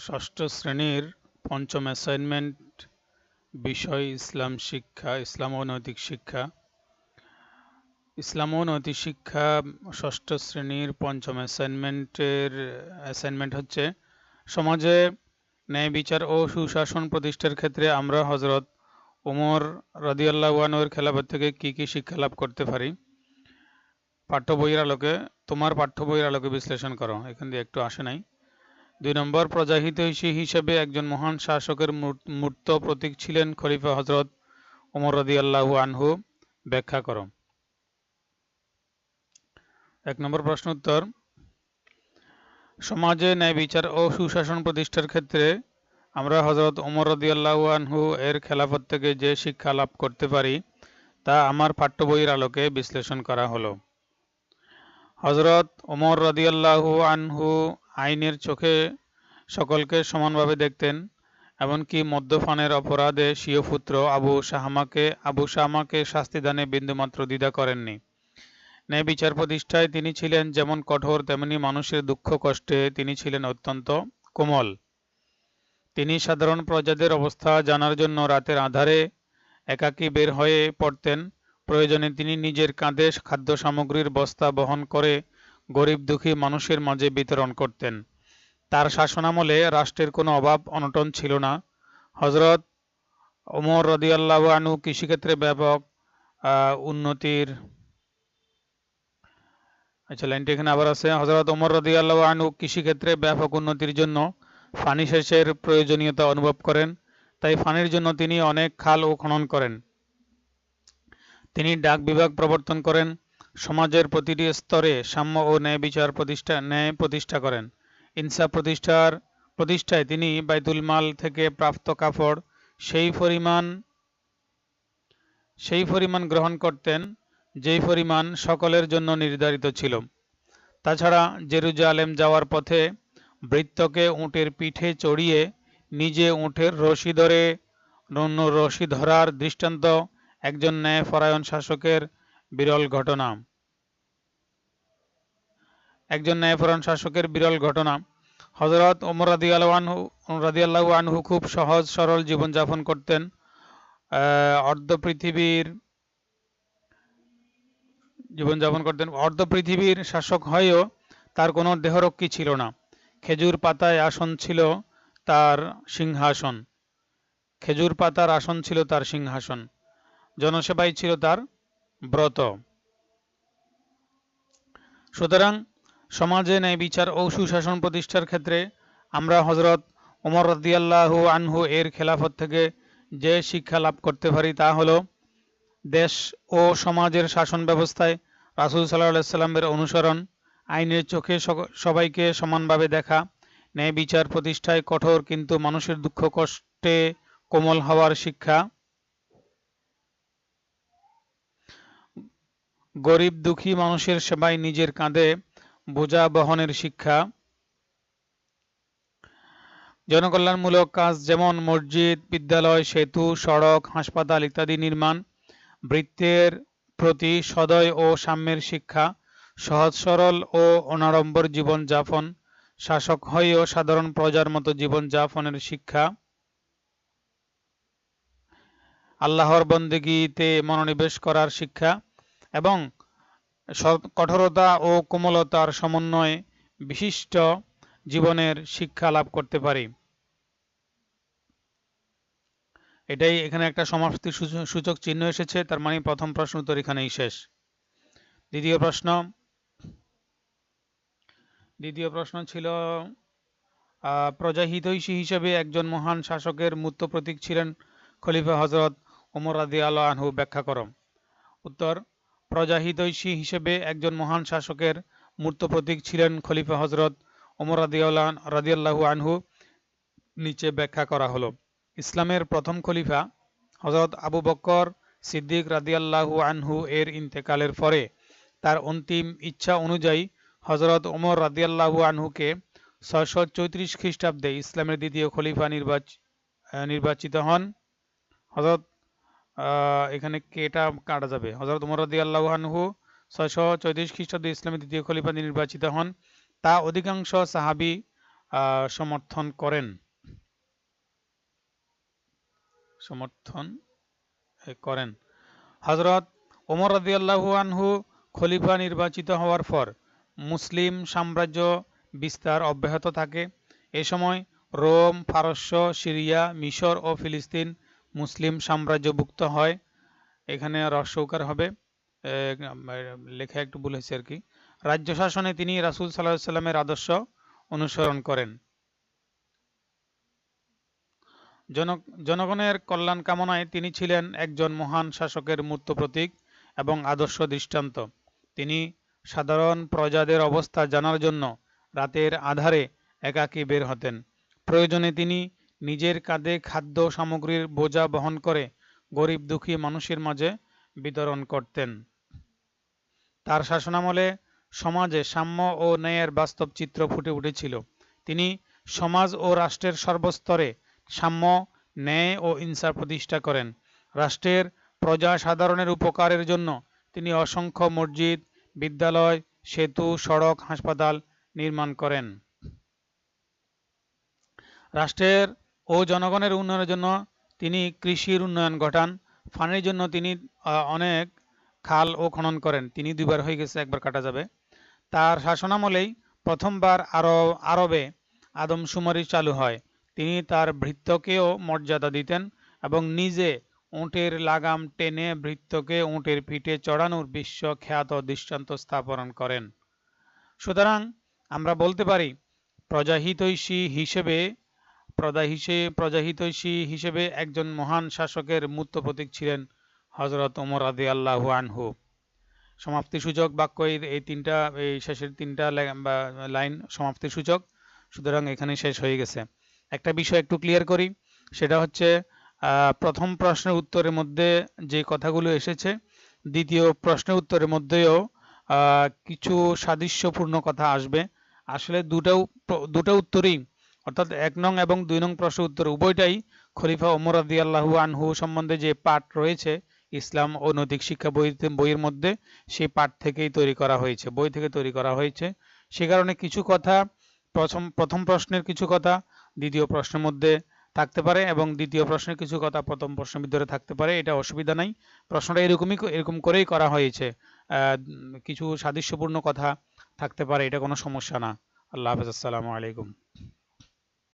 ষষ্ঠ শ্রেণীর পঞ্চম অ্যাসাইনমেন্ট বিষয় ইসলাম শিক্ষা, ইসলাম ও নৈতিক শিক্ষা। ইসলাম ও নৈতিক শিক্ষা ষষ্ঠ শ্রেণীর পঞ্চম অ্যাসাইনমেন্ট হচ্ছে সমাজে ন্যায় বিচার ও সুশাসন প্রতিষ্ঠার ক্ষেত্রে আমরা হযরত ওমর রাদিয়াল্লাহু আনহু এর খেলাফত থেকে কি কি শিক্ষা লাভ করতে পারি। তোমার পাঠ্য বইয়ের আলোকে বিশ্লেষণ করো। এখান দিয়ে একটু আসে নাই। 2 নম্বর, প্রজাহিতৈষী হিসেবে একজন মহান শাসকের মূর্ত প্রতীক ছিলেন খলিফা হযরত ওমর রাদিয়াল্লাহু আনহু, ব্যাখ্যা করো। 1 নম্বর প্রশ্ন উত্তর, সমাজে ন্যায় বিচার ও সুশাসন প্রতিষ্ঠার ক্ষেত্রে আমরা হযরত ওমর রাদিয়াল্লাহু আনহু এর খেলাফত থেকে যে শিক্ষা লাভ করতে পারি তা আমার পাঠ্য বইয়ের আলোকে বিশ্লেষণ করা হলো। হযরত ওমর রাদিয়াল্লাহু আনহু আইনের চোখে সকলকে সমানভাবে দেখতেন, এমনকি মদ্যপানের অপরাধে স্বীয় পুত্র আবু শামাকে শাস্তিদানে বিন্দুমাত্র দ্বিধা করেননি। ন্যায় বিচার প্রতিষ্ঠায় তিনি ছিলেন যেমন কঠোর, তেমনি মানুষের দুঃখ কষ্টে তিনি ছিলেন অত্যন্ত কোমল। তিনি সাধারণ প্রজাদের অবস্থা জানার জন্য রাতের আঁধারে একাকী বের হয়ে পড়তেন। প্রয়োজনে তিনি নিজের কাঁধে খাদ্য সামগ্রীর বস্তা বহন করে গরিব দুঃখী মানুষের মাঝে বিতরণ করতেন। তার শাসনামলে রাষ্ট্রের কোনো অভাব অনটন ছিল না। হযরত ওমর রাদিয়াল্লাহু আনহু কৃষিক্ষেত্রে ব্যাপক উন্নতির লাইনটি এখানে আবার আছে। হযরত ওমর রাদিয়াল্লাহু আনহু কৃষিক্ষেত্রে ব্যাপক উন্নতির জন্য পানি সেচের প্রয়োজনীয়তা অনুভব করেন। তাই পানির জন্য তিনি অনেক খাল ও খনন করেন। তিনি ডাক বিভাগ প্রবর্তন করেন। সমাজের প্রতিটি স্তরে সাম্য ও ন্যায় প্রতিষ্ঠা করেন। ইনসাফ প্রতিষ্ঠায় তিনি বাইতুল মাল থেকে প্রাপ্ত কাপড় সেই পরিমাণ গ্রহণ করতেন যেই পরিমাণ সকলের জন্য নির্ধারিত ছিল। তাছাড়া জেরুজালেম যাওয়ার পথে ভৃত্যকে উটের পিঠে চড়িয়ে নিজে উটের রশি ধরার দৃষ্টান্ত একজন ন্যায়পরায়ণ শাসকের বিরল ঘটনা। হযরত ওমর রাদিয়াল্লাহু আনহু খুব সহজ সরল জীবনযাপন করতেন। অর্ধ পৃথিবীর শাসক হয়েও তার কোনো দেহরক্ষী ছিল না। খেজুর পাতার আসন ছিল তার সিংহাসন। জনসেবাই ছিল তার ব্রত। সুতরাং সমাজে ন্যায় বিচার ও সুশাসন প্রতিষ্ঠার ক্ষেত্রে আমরা হযরত ওমর রাদিয়াল্লাহু আনহু এর খেলাফত থেকে যে শিক্ষা লাভ করতে পারি তা হলো দেশ ও সমাজের শাসন ব্যবস্থায় রাসূল সাল্লাল্লাহু আলাইহি সাল্লামের অনুসরণ, আইনের চোখে সবাইকে সমানভাবে দেখা, ন্যায় বিচার প্রতিষ্ঠায় কঠোর কিন্তু মানুষের দুঃখ কষ্টে কোমল হওয়ার শিক্ষা, গরিব দুঃখী মানুষের সেবায় নিজের কাঁধে বোঝা বহনের শিক্ষা, জনকল্যাণমূলক কাজ যেমন মসজিদ, বিদ্যালয়, সেতু, সড়ক, হাসপাতাল ইত্যাদি নির্মাণ, ভৃত্যের প্রতি সদয় ও সাম্যের শিক্ষা, সহজ সরল ও অনাড়ম্বর জীবনযাপন, শাসক হয়েও সাধারণ প্রজার মতো জীবনযাপনের শিক্ষা, আল্লাহর বন্দেগীতে মনোনিবেশ করার শিক্ষা এবং কঠোরতা ও কোমলতার সমন্বয়ে বিশিষ্ট জীবনের শিক্ষা লাভ করতে পারি। এটাই এখানে একটা সমাপ্তি সূচক চিহ্ন এসেছে, তার মানে প্রথম প্রশ্ন উত্তর এখানেই শেষ। দ্বিতীয় প্রশ্ন ছিল প্রজাহিতৈষী হিসেবে একজন মহান শাসকের মূর্ত প্রতীক ছিলেন খলিফা হযরত ওমর রাদিয়াল্লাহু আনহু, ব্যাখ্যা করো। উত্তর, প্রজাহিতৈষী হিসেবে একজন মহান শাসকের মূর্ত প্রতীক ছিলেন খলিফা হযরত ওমর রাদিয়াল্লাহু আনহু, নিচে ব্যাখ্যা করা হলো। ইসলামের প্রথম খলিফা হযরত আবু বকর সিদ্দিক রাদিয়াল্লাহু আনহু এর ইন্তেকালের পরে তার অন্তিম ইচ্ছা অনুযায়ী হযরত ওমর রাদিয়াল্লাহু আনহুকে 634 খ্রিস্টাব্দে ইসলামের দ্বিতীয় খলিফা নির্বাচিত হন। এখানে কেটা কাটা যাবে। হযরত ওমর রাদিয়াল্লাহু আনহু 634 খ্রিস্টাব্দে ইসলামের দ্বিতীয় খলিফা নির্বাচিত হন। তা অধিকাংশ সাহাবী সমর্থন করেন, সমর্থন করেন। হযরত ওমর রাদিয়াল্লাহু আনহু খলিফা নির্বাচিত হওয়ার পর মুসলিম সাম্রাজ্য বিস্তার অব্যাহত থাকে। এ সময় রোম, পারস্য, সিরিয়া, মিশর ও ফিলিস্তিন মুসলিম সাম্রাজ্যভুক্ত হয়। এখানে রস্যকার হবে, লেখা একটু ভুল হয়েছে আর কি। রাজ্য শাসনে তিনি রাসূল সাল্লাল্লাহু আলাইহি সাল্লামের আদর্শ অনুসরণ করেন। জনগণের কল্যাণ কামনায় তিনি ছিলেন একজন মহান শাসকের মূর্ত প্রতীক এবং আদর্শ দৃষ্টান্ত। তিনি সাধারণ প্রজাদের অবস্থা জানার জন্য রাতের আঁধারে একাকী বের হতেন। প্রয়োজনে তিনি নিজের কাঁধে খাদ্য সামগ্রীর বোঝা বহন করে গরিব দুঃখী মানুষের মাঝে বিতরণ করতেন। তার শাসনামলে সমাজে সাম্য ও ন্যায়ের বাস্তব চিত্র ফুটে উঠেছিল। তিনি সমাজ ও রাষ্ট্রের সর্বস্তরে সাম্য, ন্যায় ও ইনসাফ প্রতিষ্ঠা করেন। রাষ্ট্রের প্রজা সাধারণের উপকারের জন্য তিনি অসংখ্য মসজিদ, বিদ্যালয়, সেতু, সড়ক, হাসপাতাল নির্মাণ করেন। রাষ্ট্রের ও জনগণের উন্নয়নের জন্য তিনি কৃষির উন্নয়ন ঘটান। পানির জন্য তিনি অনেক খাল ও খনন করেন। তিনি দুইবার হয়ে গেছে, একবার কাটা যাবে। তার শাসনামলেই প্রথমবার আরবে আদমশুমারি চালু হয়। তিনি তার ভৃত্যকেও মর্যাদা দিতেন এবং নিজে উটের লাগাম টেনে ভৃত্যকে উটের পিঠে চড়ানোর বিশ্বখ্যাত দৃষ্টান্ত স্থাপন করেন। সুতরাং আমরা বলতে পারি প্রজাহিতৈষী হিসেবে একজন মহান শাসকের মূর্ত প্রতীক ছিলেন হযরত ওমর রাদিয়াল্লাহু আনহু। সমাপ্তিসূচক বাক্য এই তিনটা, এই শেষের তিনটা লাইন সমাপ্তিসূচক, সুতরাং এখানে শেষ হয়ে গেছে। একটা বিষয় একটু ক্লিয়ার করি, সেটা হচ্ছে প্রথম প্রশ্নের উত্তরের মধ্যে যে কথাগুলো এসেছে, দ্বিতীয় প্রশ্নের উত্তরের মধ্যেও কিছু সাদৃশ্যপূর্ণ কথা আসবে। আসলে দুটো উত্তরই, অর্থাৎ 1 নং এবং 2 নং প্রশ্নের উত্তর উভয়টাই খলিফা ওমর রাদিয়াল্লাহু আনহু সম্বন্ধে যে পাঠ রয়েছে ইসলাম ও নৈতিক শিক্ষা বইয়ের মধ্যে, সেই পাঠ থেকেই তৈরি করা হয়েছে, বই থেকে তৈরি করা হয়েছে। সে কারণে কিছু কথা প্রথম প্রশ্নের কিছু কথা দ্বিতীয় প্রশ্নের মধ্যে থাকতে পারে এবং দ্বিতীয় প্রশ্নের কিছু কথা প্রথম প্রশ্নের ভিতরে থাকতে পারে, এটা অসুবিধা নাই। প্রশ্নটা এরকম করেই করা হয়েছে। কিছু সাদৃশ্যপূর্ণ কথা থাকতে পারে, এটা কোনো সমস্যা না। আল্লাহ হাফেজ, আসসালামু আলাইকুম।